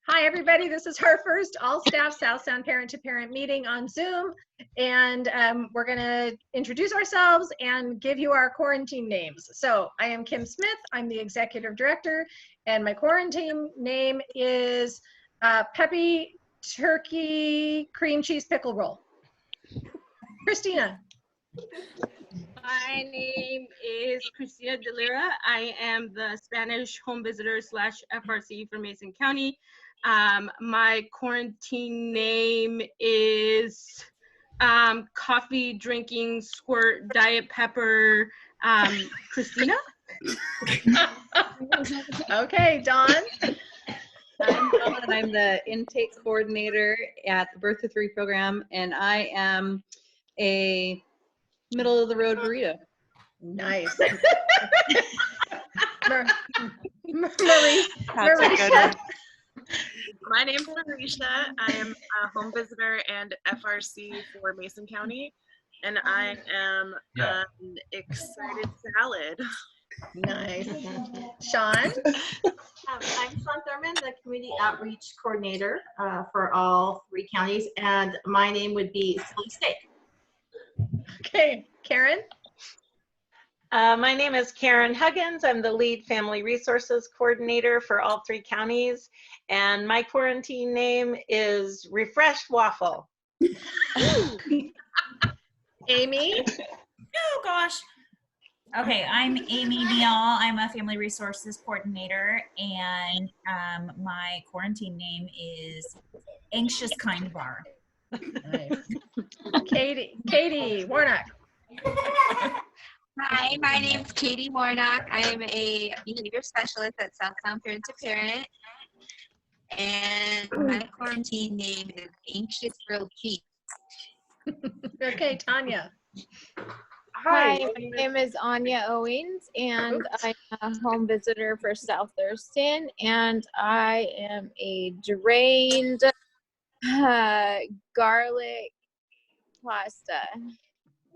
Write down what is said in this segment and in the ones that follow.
Hi, everybody. This is our first all-staff South Sound parent-to-parent meeting on Zoom, and we're going to introduce ourselves and give you our quarantine names. So I am Kim Smith. I'm the executive director, and my quarantine name is Peppy Turkey Cream Cheese Pickle Roll. Christina. My name is Cristina Delira. I am the Spanish home visitor / FRC for Mason County. My quarantine name is coffee drinking squirt diet pepper Christina. Okay, Dawn. I'm Dawn, and I'm the intake coordinator at the Birth to Three program, and I am a middle of the road burrito. Nice. Marisha. My name's Marisha. I am a home visitor and FRC for Mason County, and I am an excited salad. Nice. Sean? I'm Sean Thurman, the Community Outreach Coordinator for all 3 counties, and my name would be Silly Steak. Okay, Karen? My name is Karen Huggins. I'm the lead family resources coordinator for all 3 counties, and my quarantine name is Refreshed Waffle. Amy? Oh gosh. Okay, I'm Amy Neal. I'm a family resources coordinator, and my quarantine name is Anxious Kind Bar. Nice. Katie Warnock. Hi, my name is Katie Warnock. I am a behavior specialist at South Sound Parent to Parent, and my quarantine name is Anxious Grilled Cheese. Okay, Tanya. Hi, my name is Anya Owens, and I'm a home visitor for South Thurston, and I am a drained garlic pasta.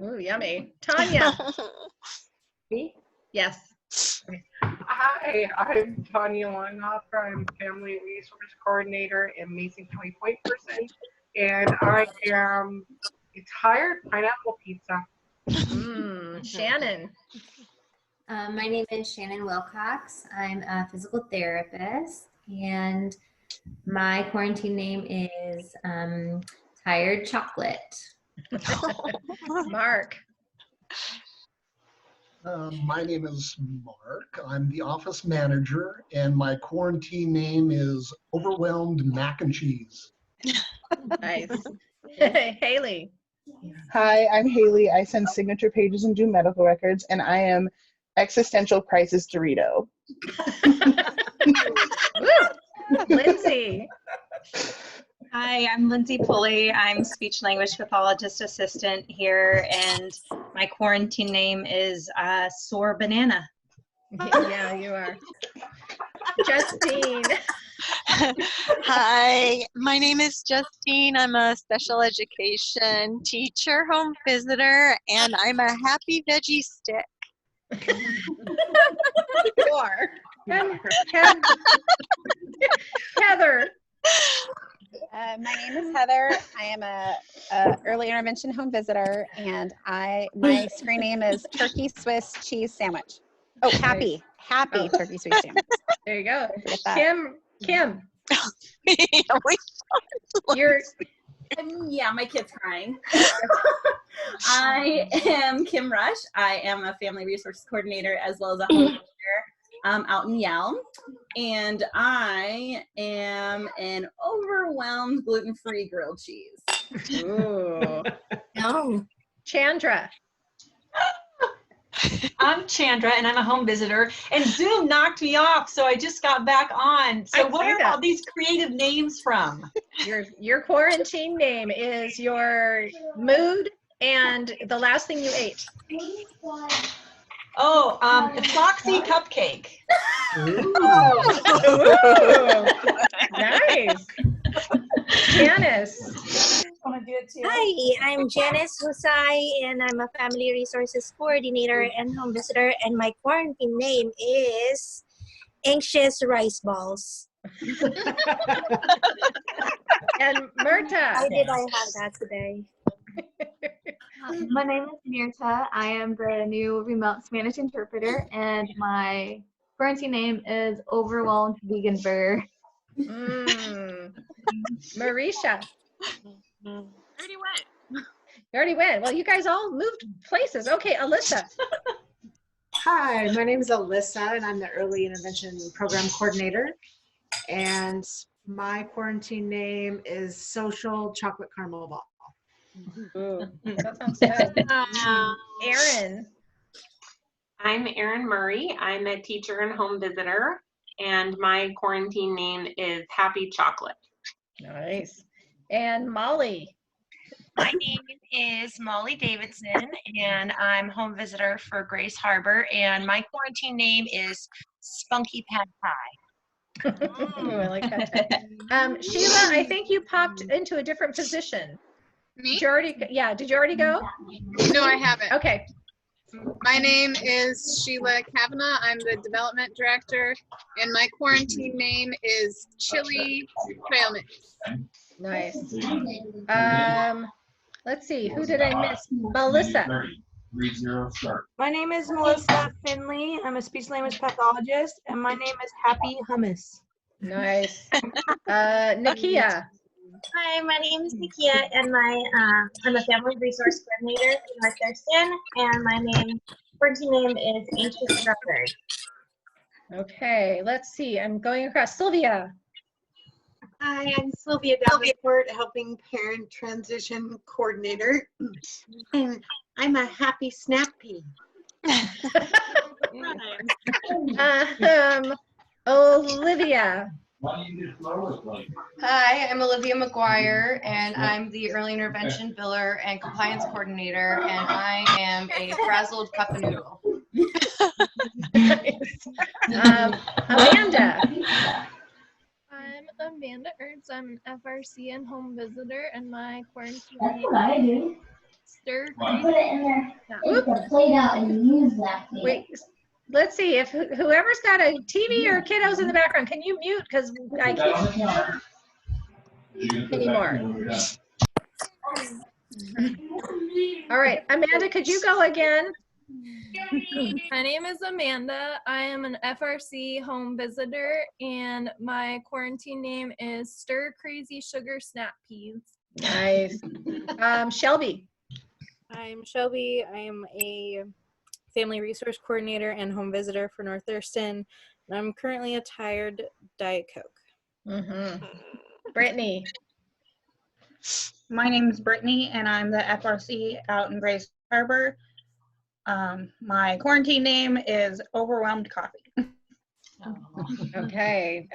Ooh, yummy. Tanya. Me? Yes. Hi, I'm Tanya Longhofer. I'm Family Resource Coordinator in Mason County Point Person, and I am a tired pineapple pizza. Shannon. My name is Shannon Wilcox. I'm a physical therapist, and my quarantine name is Tired Chocolate. Mark. My name is Mark. I'm the office manager, and my quarantine name is Overwhelmed Mac and Cheese. Nice. Haley. Hi, I'm Haley. I send signature pages and do medical records, and I am Existential Crisis Dorito. Lindsay. Hi, I'm Lindsay Pulley. I'm speech language pathologist assistant here, and my quarantine name is Sore Banana. Yeah, you are. Justine. Hi, my name is Justine. I'm a special education teacher, home visitor, and I'm a happy veggie stick. You are. Heather. My name is Heather. I am a early intervention home visitor, and my screen name is Turkey Swiss Cheese Sandwich. Oh, happy Turkey Swiss Sandwich. There you go. Kim. Yeah, my kid's crying. I am Kim Rush. I am a family resource coordinator as well as a home visitor out in Yelm, and I am an overwhelmed gluten-free grilled cheese. Ooh. No. Chandra. I'm Chandra, and I'm a home visitor, and Zoom knocked me off, so I just got back on. So where are all these creative names from? Your quarantine name is your mood and the last thing you ate. Oh, Foxy Cupcake. Ooh. Nice. Janice. Hi, I'm Janice Husay, and I'm a family resources coordinator and home visitor, and my quarantine name is Anxious Rice Balls. And Myrta. Why did I have that today? My name is Mirta. I am the new remote Spanish interpreter, and my quarantine name is Overwhelmed Vegan Burger. Marisha. Already went. You already went. Well, you guys all moved places. Okay, Alyssa. Hi, my name is Alyssa, and I'm the Early Intervention Program Coordinator. And my quarantine name is Social Chocolate Caramel Ball. Ooh, that sounds good. Erin. I'm Erin Murray. I'm a teacher and home visitor, and my quarantine name is Happy Chocolate. Nice. And Molly. My name is Molly Davidson, and I'm home visitor for Grace Harbor, and my quarantine name is Spunky Pad Pie. Ooh, I like that. Sheila, I think you popped into a different position. Me? Did you already? Yeah. Did you already go? No, I haven't. Okay. My name is Sheila Kavanaugh. I'm the development director, and my quarantine name is Chili Trail Mix. Nice. Let's see. Who did I miss? Melissa. My name is Melissa Finley. I'm a speech language pathologist, and my name is Happy Hummus. Nice. Nakia. Hi, my name is Nikia, and I'm a family resource coordinator in North Thurston, and my quarantine name is Anxious Strawberry. Okay, let's see. I'm going across. Sylvia. Hi, I'm Sylvia Davenport, Helping Parent Transition Coordinator, and I'm a happy snap pea. Olivia. Hi, I'm Olivia McGuire, and I'm the Early Intervention Biller and Compliance Coordinator, and I am a frazzled cup of noodle. Amanda. I'm Amanda Ertz. I'm an FRC and home visitor, and my quarantine That's name what I do. Stir I put it in there. Whoop. It's a plate out and you use that thing. Wait, let's see if whoever's got a TV or kiddos in the background, can you mute? Because I can't anymore. All right, Amanda, could you go again? My name is Amanda. I am an FRC home visitor, and my quarantine name is Stir Crazy Sugar Snap Peas. Nice. Shelby. I'm Shelby. I am a family resource coordinator and home visitor for North Thurston, and I'm currently a tired Diet Coke. Brittany. My name is Brittany, and I'm the FRC out in Grace Harbor. My quarantine name is Overwhelmed Coffee. Okay,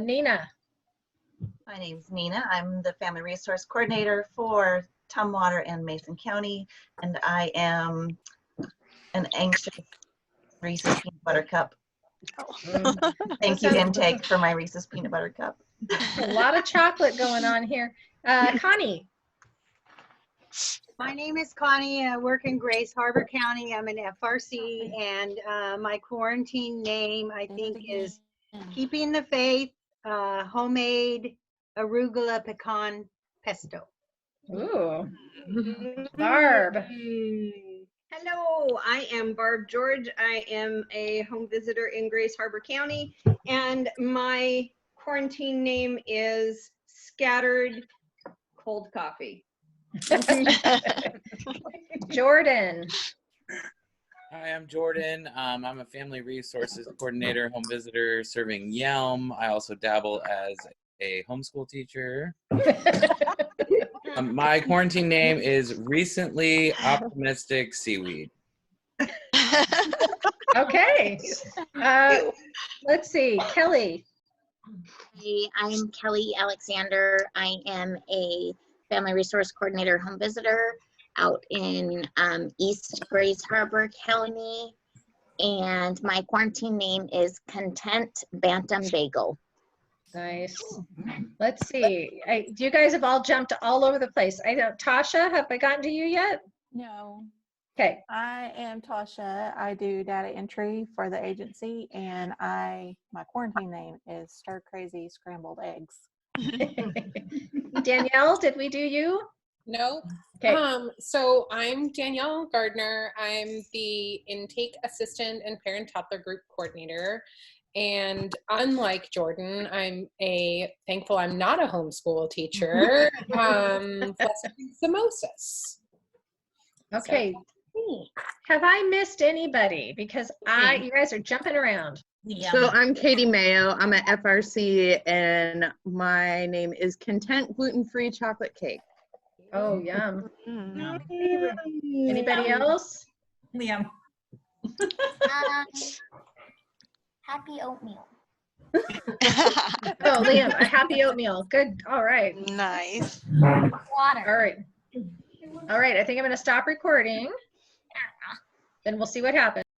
Nina. My name's Nina. I'm the Family Resource Coordinator for Tumwater and Mason County, and I am an anxious Reese's Peanut Butter Cup. Thank you, Intake, for my Reese's Peanut Butter Cup. A lot of chocolate going on here. Connie. My name is Connie. I work in Grace Harbor County. I'm an FRC, and my quarantine name, I think, is Keeping the Faith Homemade Arugula Pecan Pesto. Ooh. Barb. Hello, I am Barb George. I am a home visitor in Grace Harbor County, and my quarantine name is Scattered Cold Coffee. Jordan. Hi, I'm Jordan. I'm a family resources coordinator, home visitor serving Yelm. I also dabble as a homeschool teacher. My quarantine name is Recently Optimistic Seaweed. Okay. Let's see, Kelly. Hey, I'm Kelly Alexander. I am a family resource coordinator, home visitor out in East Grace Harbor County. And my quarantine name is Content Bantam Bagel. Nice. Let's see. You guys have all jumped all over the place. I don't. Tasha, have I gotten to you yet? No. Okay. I am Tasha. I do data entry for the agency, and my quarantine name is Stir Crazy Scrambled Eggs. Danielle, did we do you? No. Okay. So I'm Danielle Gardner. I'm the intake assistant and parent toddler group coordinator. And unlike Jordan, thankful I'm not a homeschool teacher. Plus samosas. Okay. So. Have I missed anybody? Because you guys are jumping around. Yeah. So I'm Katie Mayo. I'm at FRC, and my name is Content Gluten-Free Chocolate Cake. Oh, yum. Anybody else? Liam. Happy oatmeal. Oh, Liam, a happy oatmeal. Good. All right. Nice. Water. All right. All right. I think I'm going to stop recording. Then we'll see what happens.